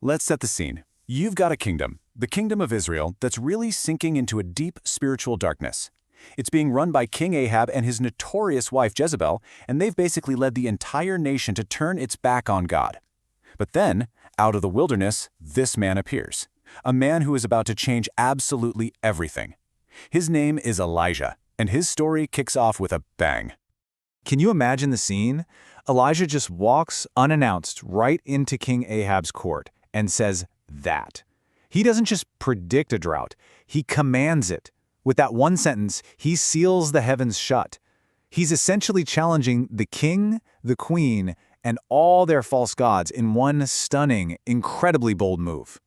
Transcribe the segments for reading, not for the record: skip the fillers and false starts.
Let's set the scene. You've got a kingdom, the kingdom of Israel, that's really sinking into a deep spiritual darkness. It's being run by King Ahab and his notorious wife Jezebel, and they've basically led the entire nation to turn its back on God. But then, out of the wilderness, this man appears, a man who is about to change absolutely everything. His name is Elijah, and his story kicks off with a bang. Can you imagine the scene? Elijah just walks unannounced right into King Ahab's court and says that. He doesn't just predict a drought, he commands it. With that one sentence, he seals the heavens shut. He's essentially challenging the king, the queen, and all their false gods in one stunning, incredibly bold move.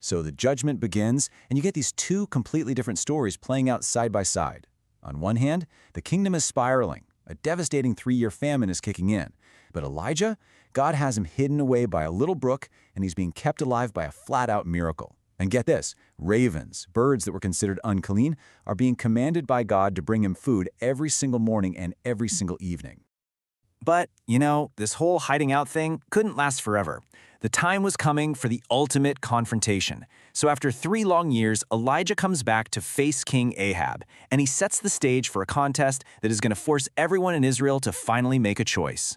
So the judgment begins, and you get these two completely different stories playing out side by side. On one hand, the kingdom is spiraling. A devastating 3-year famine is kicking in. But Elijah, God has him hidden away by a little brook, and he's being kept alive by a flat-out miracle. And get this, ravens, birds that were considered unclean, are being commanded by God to bring him food every single morning and every single evening. But, this whole hiding out thing couldn't last forever. The time was coming for the ultimate confrontation. So after 3 long years, Elijah comes back to face King Ahab, and he sets the stage for a contest that is going to force everyone in Israel to finally make a choice.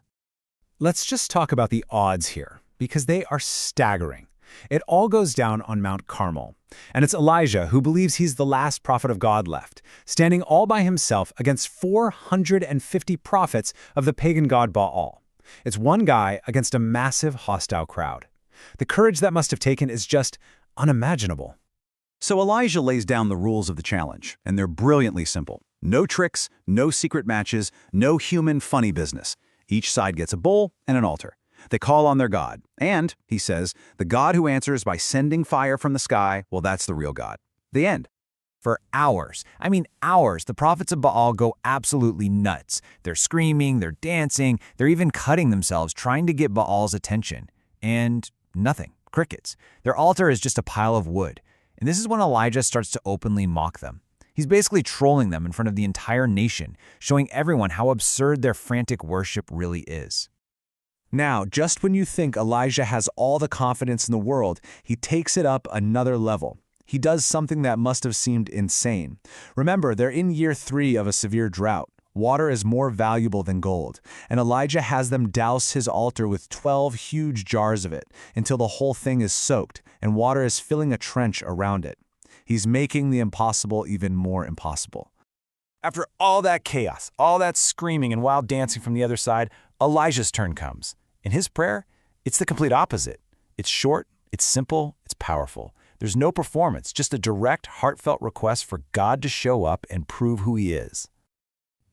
Let's just talk about the odds here, because they are staggering. It all goes down on Mount Carmel, and it's Elijah who believes he's the last prophet of God left, standing all by himself against 450 prophets of the pagan god Baal. It's one guy against a massive hostile crowd. The courage that must have taken is just unimaginable. So Elijah lays down the rules of the challenge, and they're brilliantly simple. No tricks, no secret matches, no human funny business. Each side gets a bowl and an altar. They call on their God, and, he says, the God who answers by sending fire from the sky, well, that's the real God. The end. For hours, the prophets of Baal go absolutely nuts. They're screaming, they're dancing, they're even cutting themselves trying to get Baal's attention. And nothing. Crickets. Their altar is just a pile of wood. And this is when Elijah starts to openly mock them. He's basically trolling them in front of the entire nation, showing everyone how absurd their frantic worship really is. Now, just when you think Elijah has all the confidence in the world, he takes it up another level. He does something that must have seemed insane. Remember, they're in year 3 of a severe drought. Water is more valuable than gold, and Elijah has them douse his altar with 12 huge jars of it until the whole thing is soaked and water is filling a trench around it. He's making the impossible even more impossible. After all that chaos, all that screaming and wild dancing from the other side, Elijah's turn comes. In his prayer, it's the complete opposite. It's short, it's simple, it's powerful. There's no performance, just a direct, heartfelt request for God to show up and prove who he is.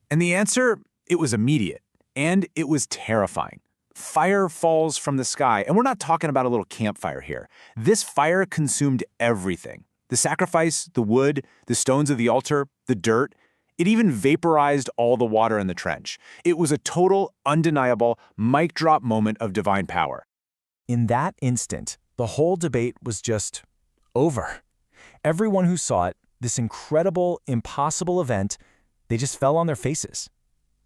And the answer, it was immediate, and it was terrifying. Fire falls from the sky, and we're not talking about a little campfire here. This fire consumed everything. The sacrifice, the wood, the stones of the altar, the dirt. It even vaporized all the water in the trench. It was a total, undeniable, mic drop moment of divine power. In that instant, the whole debate was just over. Everyone who saw it, this incredible, impossible event, they just fell on their faces.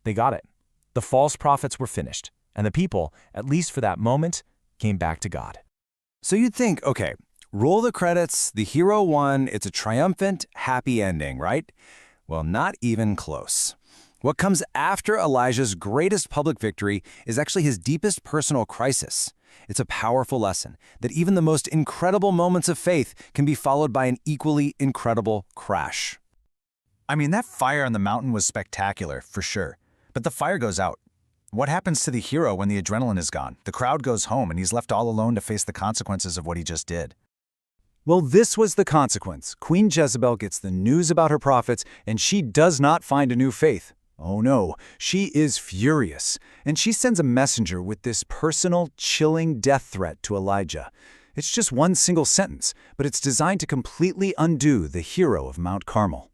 They got it. The false prophets were finished, and the people, at least for that moment, came back to God. So you'd think, okay, roll the credits, the hero won, it's a triumphant, happy ending, right? Well, not even close. What comes after Elijah's greatest public victory is actually his deepest personal crisis. It's a powerful lesson that even the most incredible moments of faith can be followed by an equally incredible crash. That fire on the mountain was spectacular, for sure. But the fire goes out. What happens to the hero when the adrenaline is gone? The crowd goes home and he's left all alone to face the consequences of what he just did. Well, this was the consequence. Queen Jezebel gets the news about her prophets, and she does not find a new faith. Oh no, she is furious, and she sends a messenger with this personal, chilling death threat to Elijah. It's just one single sentence, but it's designed to completely undo the hero of Mount Carmel.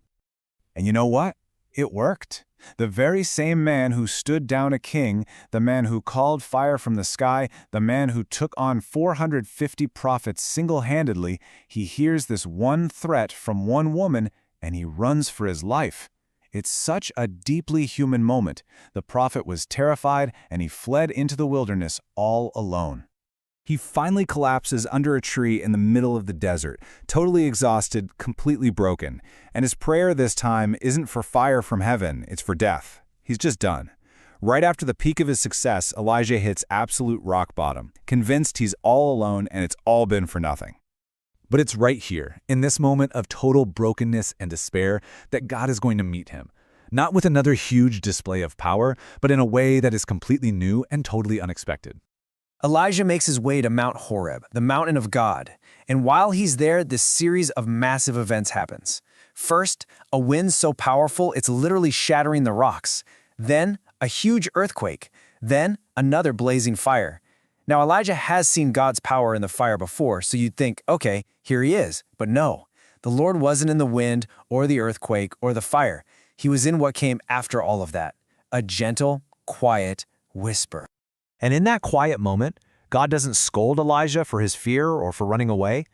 And you know what? It worked. The very same man who stood down a king, the man who called fire from the sky, the man who took on 450 prophets single-handedly, he hears this one threat from one woman, and he runs for his life. It's such a deeply human moment. The prophet was terrified, and he fled into the wilderness all alone. He finally collapses under a tree in the middle of the desert, totally exhausted, completely broken. And his prayer this time isn't for fire from heaven, it's for death. He's just done. Right after the peak of his success, Elijah hits absolute rock bottom, convinced he's all alone and it's all been for nothing. But it's right here, in this moment of total brokenness and despair, that God is going to meet him. Not with another huge display of power, but in a way that is completely new and totally unexpected. Elijah makes his way to Mount Horeb, the mountain of God, and while he's there, this series of massive events happens. First, a wind so powerful it's literally shattering the rocks. Then, a huge earthquake. Then, another blazing fire. Now, Elijah has seen God's power in the fire before, so you'd think, okay, here he is. But no, the Lord wasn't in the wind or the earthquake or the fire. He was in what came after all of that, a gentle, quiet whisper. And in that quiet moment, God doesn't scold Elijah for his fear or for running away.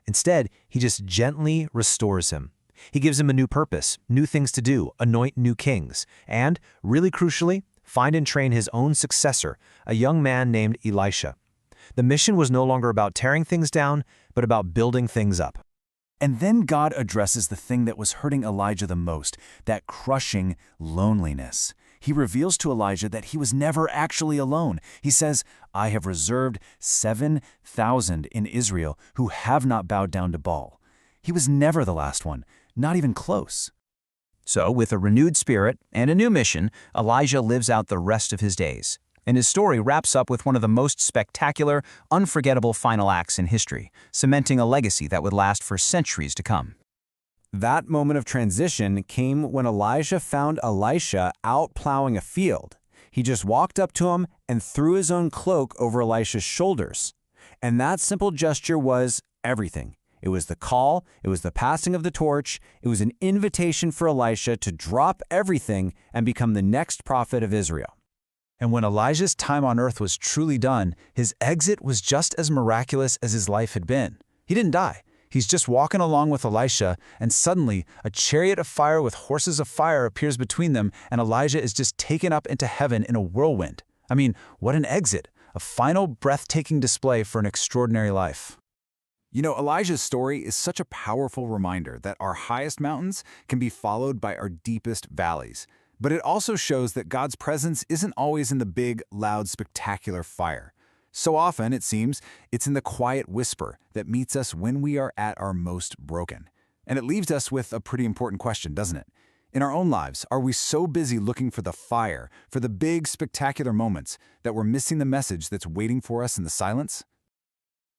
Instead, he just gently restores him. He gives him a new purpose, new things to do, anoint new kings, and, really crucially, find and train his own successor, a young man named Elisha. The mission was no longer about tearing things down, but about building things up. And then God addresses the thing that was hurting Elijah the most, that crushing loneliness. He reveals to Elijah that he was never actually alone. He says, I have reserved 7,000 in Israel who have not bowed down to Baal. He was never the last one, not even close. So, with a renewed spirit and a new mission, Elijah lives out the rest of his days. And his story wraps up with one of the most spectacular, unforgettable final acts in history, cementing a legacy that would last for centuries to come. That moment of transition came when Elijah found Elisha out plowing a field. He just walked up to him and threw his own cloak over Elisha's shoulders. And that simple gesture was everything. It was the call, it was the passing of the torch, it was an invitation for Elisha to drop everything and become the next prophet of Israel. And when Elijah's time on earth was truly done, his exit was just as miraculous as his life had been. He didn't die. He's just walking along with Elisha, and suddenly a chariot of fire with horses of fire appears between them, and Elijah is just taken up into heaven in a whirlwind. I mean, what an exit! A final, breathtaking display for an extraordinary life. You know, Elijah's story is such a powerful reminder that our highest mountains can be followed by our deepest valleys. But it also shows that God's presence isn't always in the big, loud, spectacular fire. So often, it seems, it's in the quiet whisper that meets us when we are at our most broken. And it leaves us with a pretty important question, doesn't it? In our own lives, are we so busy looking for the fire, for the big, spectacular moments, that we're missing the message that's waiting for us in the silence?